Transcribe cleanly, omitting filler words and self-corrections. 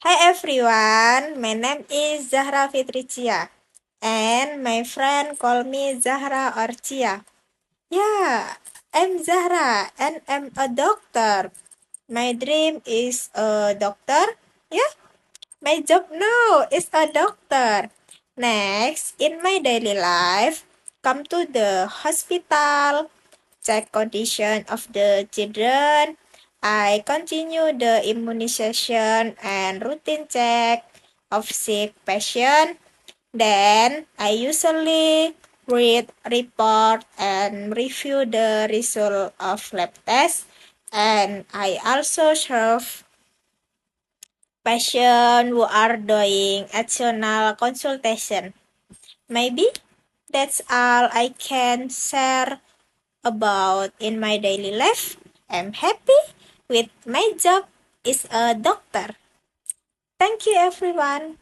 Hi everyone, my name is Zahra Fitricia and my friend call me Zahra or Chia. Yeah, I'm Zahra and I'm a doctor. My dream is a doctor. Yeah, my job now is a doctor. Next, in my daily life, come to the hospital, check condition of the children. I continue the immunization and routine check of sick patient. Then I usually read report and review the result of lab test. And I also serve patients who are doing additional consultation. Maybe that's all I can share about in my daily life. I'm happy with my job is a doctor. Thank you everyone.